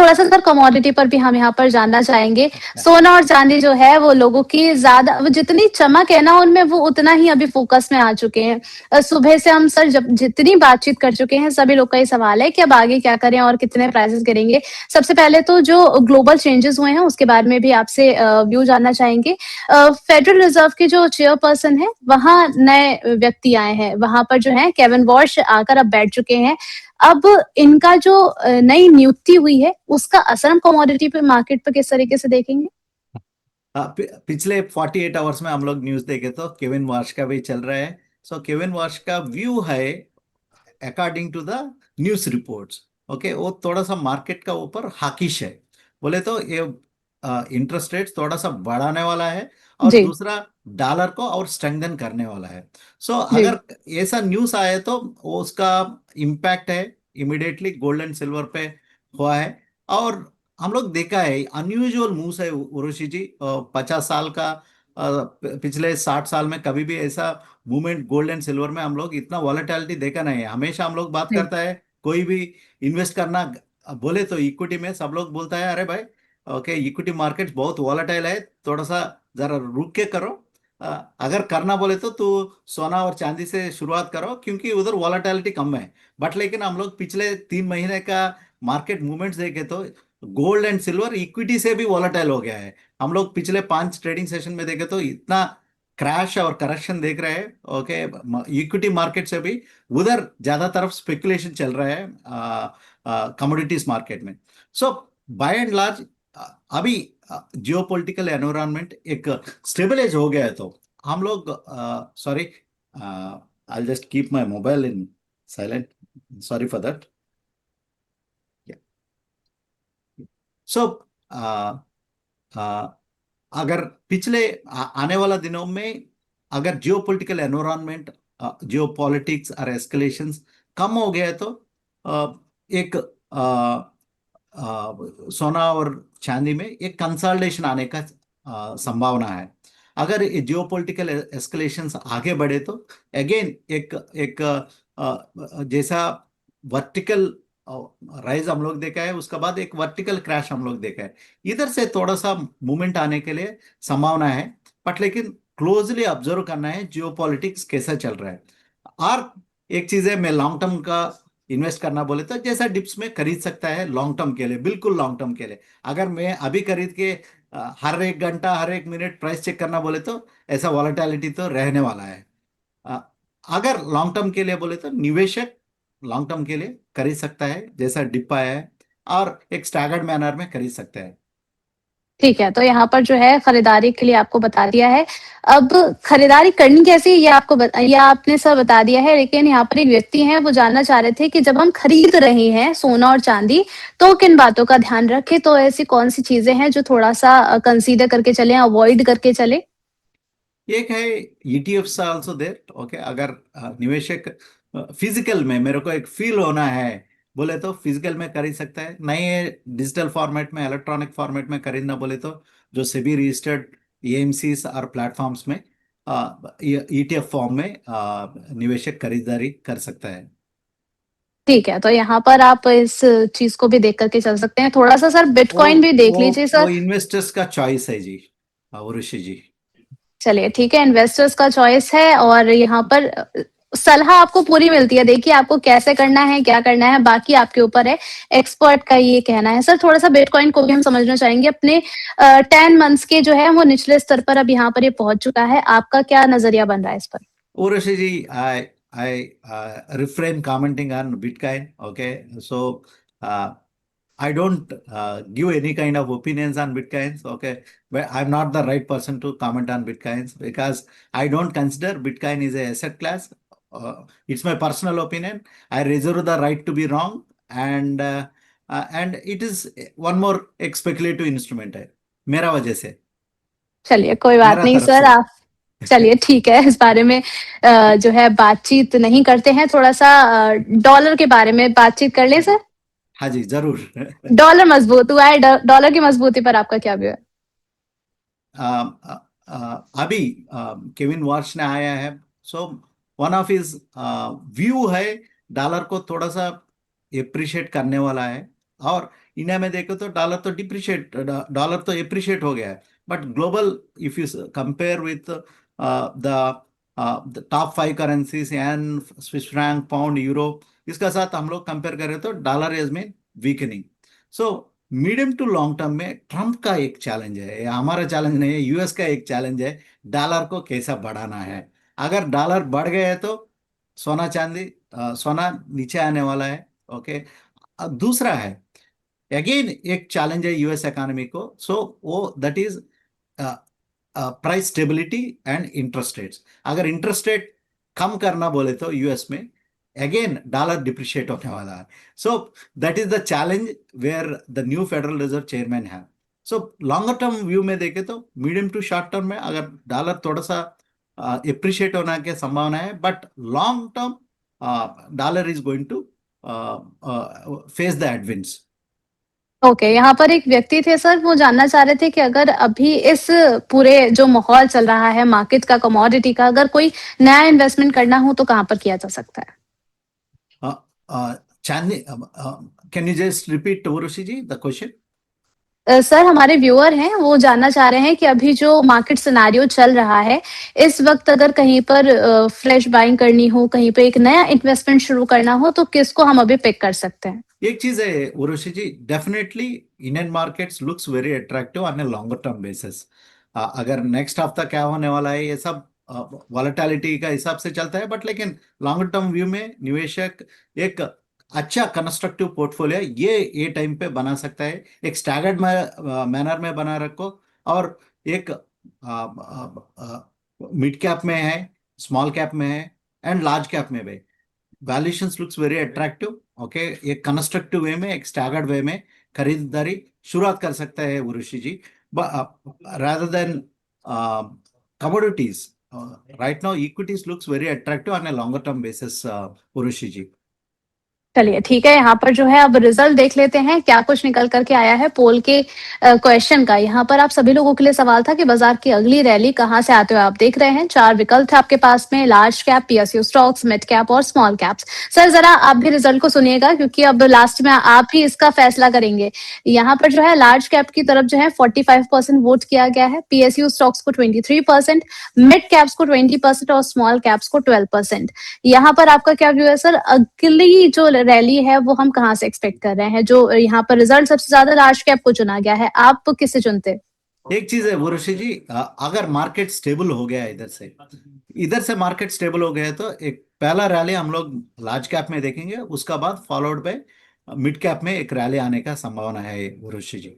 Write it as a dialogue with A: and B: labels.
A: थोड़ा सा sir commodity पर भी हम यहाँ पर जानना चाहेंगे। सोना और चांदी जो है वो लोगों की ज्यादा, वो जितनी चमक है ना उनमें, वो उतना ही अभी फोकस में आ चुके हैं। सुबह से हम सर जब जितनी बातचीत कर चुके हैं, सभी लोग का ये सवाल है कि अब आगे क्या करें और कितने प्राइसेस गिरेंगे। सबसे पहले तो जो ग्लोबल चेंजेस हुए हैं उसके बारे में भी आपसे व्यू जानना चाहेंगे। फेडरल रिजर्व के जो चेयरपर्सन है, वहाँ नए व्यक्ति आए हैं, वहां पर जो है केविन वॉश आकर अब बैठ चुके हैं। अब इनका जो नई नियुक्ति हुई है उसका असर हम कमोडिटी पे मार्केट पे किस तरीके से देखेंगे?
B: पिछले 48 आवर्स में हम लोग न्यूज देखे तो केविन वार्श का भी चल रहा है। सो केविन वार्श का व्यू है according to the news reports, okay, वो थोड़ा सा मार्केट का ऊपर हाकिश है। बोले तो ये इंटरेस्ट रेट थोड़ा सा बढ़ाने वाला है, और
A: जी।
B: दूसरा डॉलर को और स्ट्रेंथन करने वाला है। सो
A: जी।
B: अगर ऐसा न्यूज आए तो वो उसका इम्पैक्ट है इमिडिएटली गोल्ड एंड सिल्वर पे हुआ है। और हम लोग देखा है अनयूजुअल मूव्स है उर्वशी जी। 50 साल का पिछले 60 साल में कभी भी ऐसा मूवमेंट गोल्ड एंड सिल्वर में हम लोग इतना वॉलेटिलिटी देखा नहीं है। हमेशा हम लोग बात
A: जी।
B: करता है कोई भी इन्वेस्ट करना बोले तो इक्विटी में सब लोग बोलता है अरे भाई, ओके, इक्विटी मार्केट बहुत वॉलेटाइल है, थोड़ा सा जरा रुक के करो। अगर करना बोले तो सोना और चांदी से शुरुआत करो क्योंकि उधर वॉलेटिलिटी कम है। बट लेकिन हम लोग पिछले 3 महीने का मार्केट मूवमेंट्स देखे तो गोल्ड एंड सिल्वर इक्विटी से भी वॉलेटाइल हो गया है। हम लोग पिछले 5 ट्रेडिंग सेशन में देखे तो इतना क्रैश और करेक्शन देख रहे हैं, ओके। इक्विटी मार्केट से भी उधर ज्यादा तरफ स्पेकुलेशन चल रहा है कमोडिटीज मार्केट में। सो बाय एंड लार्ज अभी जियोपॉलिटिकल एनवायरनमेंट एक स्टेबलाइज हो गया है। तो हम लोग, sorry, I just keep my mobile in silent, sorry for that. So अगर पिछले आने वाला दिनों में अगर जियोपॉलिटिकल एनवायरनमेंट, जियोपॉलिटिक्स और एस्केलेशंस कम हो गया है तो एक सोना और चांदी में एक कंसोलिडेशन आने का संभावना है। अगर ये जियोपॉलिटिकल एस्केलेशंस आगे बढ़े तो अगेन एक एक जैसा वर्टिकल राइज हम लोग देखा है, उसके बाद एक वर्टिकल क्रैश हम लोग देखा है। इधर से थोड़ा सा मूवमेंट आने के लिए संभावना है। बट लेकिन क्लोजली ऑब्जर्व करना है जियोपॉलिटिक्स कैसा चल रहा है। और एक चीज है, मैं लॉन्ग टर्म का इन्वेस्ट करना बोले तो जैसा डिप्स में खरीद सकता है लॉन्ग टर्म के लिए, बिल्कुल लॉन्ग टर्म के लिए। अगर मैं अभी खरीद के हर एक घंटा हर एक मिनट प्राइस चेक करना बोले तो ऐसा वॉलेटिलिटी तो रहने वाला है। अ, अगर लॉन्ग टर्म के लिए बोले तो निवेशक लॉन्ग टर्म के लिए खरीद सकता है जैसा डिप आया है, और एक स्टैगर्ड मैनर में खरीद सकता है।
A: ठीक है, तो यहाँ पर जो है खरीदारी के लिए आपको बता दिया है। अब खरीदारी करनी कैसे है, ये आपने सर बता दिया है, लेकिन यहाँ पर एक व्यक्ति हैं, वो जानना चाह रहे थे कि जब हम खरीद रहे हैं सोना और चांदी, तो किन बातों का ध्यान रखें? तो ऐसी कौन-सी चीज़ें हैं जो थोड़ा-सा कंसीडर करके चलें, अवॉइड करके चलें?
B: एक है ईटीएफ्स आल्सो देयर, ओके। अगर निवेशक फिजिकल में मेरे को एक फील होना है बोले तो फिजिकल में खरीद सकता है, नहीं डिजिटल फॉर्मेट में इलेक्ट्रॉनिक फॉर्मेट में खरीदना बोले तो जो सेबी रजिस्टर्ड एएमसीज और प्लेटफॉर्म्स में ईटीएफ फॉर्म में निवेशक खरीदारी कर सकता है।
A: ठीक है, तो यहाँ पर आप इस चीज़ को भी देख कर के चल सकते हैं। थोड़ा-सा सर
B: वो
A: बिटकॉइन भी देख
B: वो
A: लीजिए सर।
B: वो इन्वेस्टर्स का चॉइस है जी, ऋषि जी।
A: चलिए ठीक है, इन्वेस्टर्स का चॉइस है और यहाँ पर सलाह आपको पूरी मिलती है। देखिए आपको कैसे करना है, क्या करना है, बाकी आपके ऊपर है। एक्सपर्ट का ये कहना है। सर थोड़ा-सा बिटकॉइन को भी हम समझना चाहेंगे। अपने 10 मंथ्स के जो है वो निचले स्तर पर अब यहाँ पर ये पहुँच चुका है। आपका क्या नज़रिया बन रहा है इस पर?
B: Urushi ji, I refrain commenting on Bitcoin. Okay, so I don't give any kind of opinions on Bitcoins. Okay, but I'm not the right person to comment on Bitcoins because I don't consider Bitcoin is a asset class. It's my personal opinion. I reserve the right to be wrong, and it is one more एक speculative instrument है मेरा वजह से,
A: चलिए कोई बात
B: मेरा
A: नहीं
B: तरफ
A: सर,
B: से।
A: आप चलिए ठीक है, इस बारे में जो है बातचीत नहीं करते हैं। थोड़ा-सा डॉलर के बारे में बातचीत कर लें सर?
B: हाँ जी, जरूर।
A: डॉलर मजबूत हुआ है, डॉलर की मजबूती पर आपका क्या व्यू है?
B: अभी केविन वॉर्श ने आया है। So one of his view है डॉलर को थोड़ा सा एप्रिशिएट करने वाला है, और इंडिया में देखो तो डॉलर तो एप्रिशिएट हो गया है, but global if you compare with the top 5 currencies and Swiss franc, pound, euro, इसका साथ हम लोग कंपेयर करें तो डॉलर इज में weakening. So medium to long term में ट्रम्प का एक चैलेंज है, ये हमारा चैलेंज नहीं है, यूएस का एक चैलेंज है, डॉलर को कैसा बढ़ाना है। अगर डॉलर बढ़ गए तो सोना चांदी, सोना नीचे आने वाला है। ओके। अब दूसरा है, अगेन एक चैलेंज है यूएस इकोनॉमी को, सो वो that is price stability and interest rates. अगर इंटरेस्ट रेट कम करना बोले तो यूएस में अगेन डॉलर डिप्रिशिएट होने वाला है। So that is the challenge where the new federal reserve chairman है। सो लॉन्गर टर्म व्यू में देखे तो मीडियम टू शॉर्ट टर्म में अगर डॉलर थोड़ा सा एप्रिशिएट होने की संभावना है, but long term dollar is going to face the headwinds.
A: Okay, यहाँ पर एक व्यक्ति थे सर, वो जानना चाह रहे थे कि अगर अभी इस पूरे जो माहौल चल रहा है मार्केट का, कमोडिटी का, अगर कोई नया इन्वेस्टमेंट करना हो तो कहाँ पर किया जा सकता है?
B: चांदी, can you just repeat Urvashi ji the question?
A: Sir, हमारे व्यूअर हैं, वो जानना चाह रहे हैं कि अभी जो मार्केट सिनेरियो चल रहा है, इस वक़्त अगर कहीं पर फ्रेश बाइंग करनी हो, कहीं पे एक नया इन्वेस्टमेंट शुरू करना हो, तो किसको हम अभी पिक कर सकते हैं?
B: एक चीज है Urvashi ji, definitely Indian markets looks very attractive on a longer term basis. अगर नेक्स्ट हफ्ता क्या होने वाला है ये सब वॉलेटिलिटी का हिसाब से चलता है, बट लेकिन लॉन्गर टर्म व्यू में निवेशक एक अच्छा कंस्ट्रक्टिव पोर्टफोलियो ये टाइम पे बना सकता है। एक स्टैगर्ड मैनर में बना रखो, और एक मिड कैप में है, स्मॉल कैप में है, एंड लार्ज कैप में भी valuations looks very attractive. Okay, एक कंस्ट्रक्टिव वे में, एक स्टैगर्ड वे में खरीदारी शुरुआत कर सकता है उर्वशी जी, rather than commodities. Right now, equities looks very attractive on a longer term basis, Urushi ji.
A: चलिए ठीक है, यहाँ पर जो है अब रिजल्ट देख लेते हैं क्या कुछ निकल करके आया है पोल के क्वेश्चन का। यहाँ पर आप सभी लोगों के लिए सवाल था कि बाजार की अगली रैली कहाँ से आते हुए आप देख रहे हैं। 4 विकल्प थे आपके पास में, large cap, PSU stocks, mid cap और स्मॉल कैप्स। सर जरा आप भी रिजल्ट को सुनिएगा, क्योंकि अब लास्ट में आप ही इसका फैसला करेंगे। यहाँ पर जो है लार्ज कैप की तरफ जो है 45% वोट किया गया है, पीएसयू स्टॉक्स को 23%, मिड कैप्स को 20% और स्मॉल कैप्स को 12%। यहाँ पर आपका क्या व्यू है सर? अगली जो रैली है वो हम कहाँ से एक्सपेक्ट कर रहे हैं? जो यहाँ पर रिजल्ट सबसे ज्यादा लार्ज कैप को चुना गया है, आप किसे चुनते?
B: एक चीज है उर्वशी जी, अगर मार्केट स्टेबल हो गया इधर से मार्केट स्टेबल हो गया है तो एक पहला रैली हम लोग लार्ज कैप में देखेंगे, उसका बाद फॉलोड बाय मिड कैप में एक रैली आने का संभावना है उर्वशी जी।